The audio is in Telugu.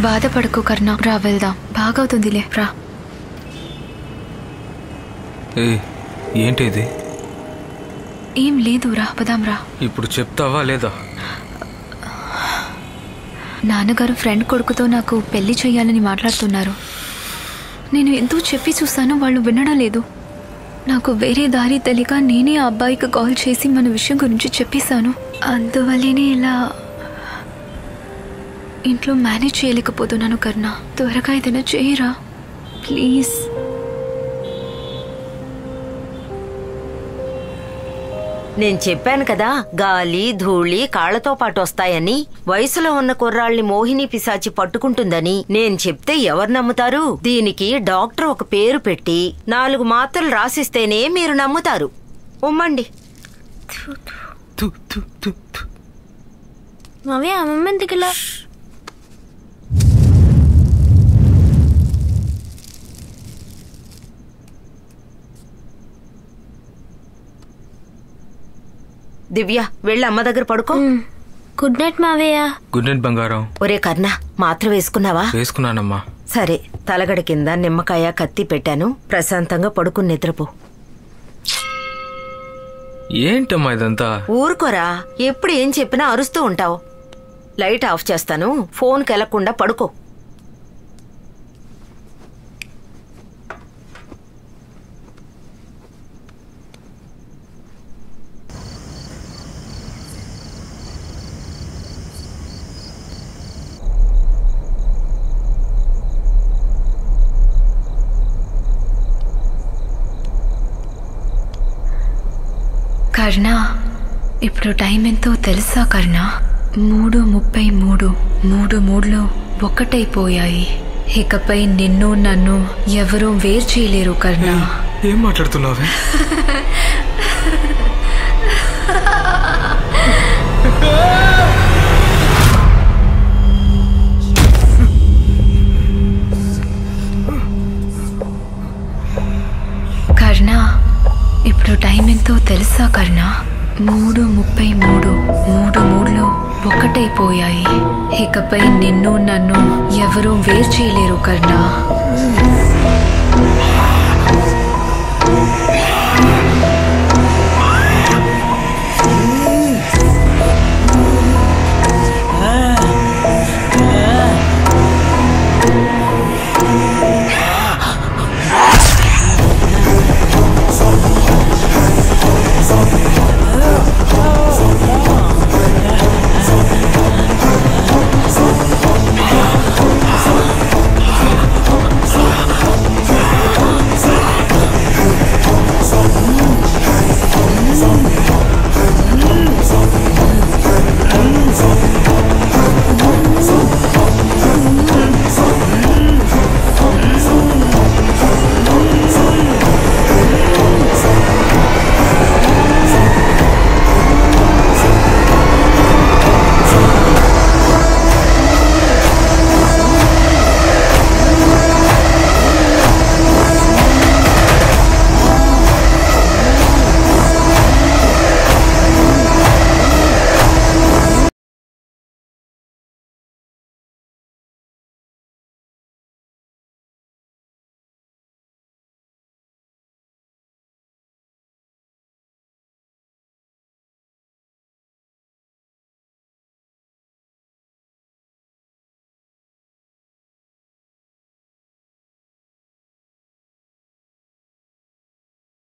బాధపడకు కర్ణ, రా వెళ్దాం, బాగవుతుందిలే, రా. ఏంటిది? ఏం లేదు, రా పదాం, రా. ఇప్పుడు చెప్తావా లేదా? నాన్నగారు ఫ్రెండ్ కొడుకుతో నాకు పెళ్లి చెయ్యాలని మాట్లాడుతున్నారు. నేను ఎంతో చెప్పి చూసాను, వాళ్ళు వినడం లేదు. నాకు వేరే దారి తెలియక నేనే ఆ అబ్బాయికి కాల్ చేసి మన విషయం గురించి చెప్పేశాను. అందువల్లనే ఇలా ఇంట్లో మేనేజ్ చేయలేకపోతున్నాను. కర్ణ, త్వరగా ఏదైనా చేయరా ప్లీజ్. నేను చెప్పాను కదా, గాలి ధూళి కాళ్లతో పాటు వస్తాయని. వయసులో ఉన్న కుర్రాళ్ళని మోహిని పిశాచి పట్టుకుంటుందని నేను చెప్తే ఎవరు నమ్ముతారు? దీనికి డాక్టర్ ఒక పేరు పెట్టి 4 మాత్రలు రాసిస్తేనే మీరు నమ్ముతారు. ఉమ్మండి. దివ్య, వెళ్ళి అమ్మ దగ్గర పడుకో. గుడ్ నైట్ మావయ్య. గుడ్ నైట్ బంగారం. ఒరే కర్ణ, మాత్ర వేసుకున్నావా? వేసుకున్నానమ్మా. సరే, తలగడ కింద నిమ్మకాయ కత్తి పెట్టాను, ప్రశాంతంగా పడుకుని నిద్రపో. ఏంటమ్మా ఇదంతా? ఊరుకోరా, ఎప్పుడు ఏం చెప్పినా అరుస్తూ ఉంటావు. లైట్ ఆఫ్ చేస్తాను, ఫోన్కి వెళ్లకుండా పడుకో. కర్ణ, ఇప్పుడు టైం ఎంతో తెలుసా కర్ణ? 3:33. 3 మూడ్లు ఒక్కటైపోయాయి. ఇకపై నిన్ను నన్ను ఎవరూ వేరు చేయలేరు కర్ణ. ఏం మాట్లాడుతున్నావే? కర్ణ, ఇప్పుడు టైం ఎంతో తెలుసా కర్ణ? 3:33. 3 మూడ్లు ఒక్కటైపోయాయి. ఇకపై నిన్ను నన్ను ఎవరూ వేరు చేయలేరు కర్ణ.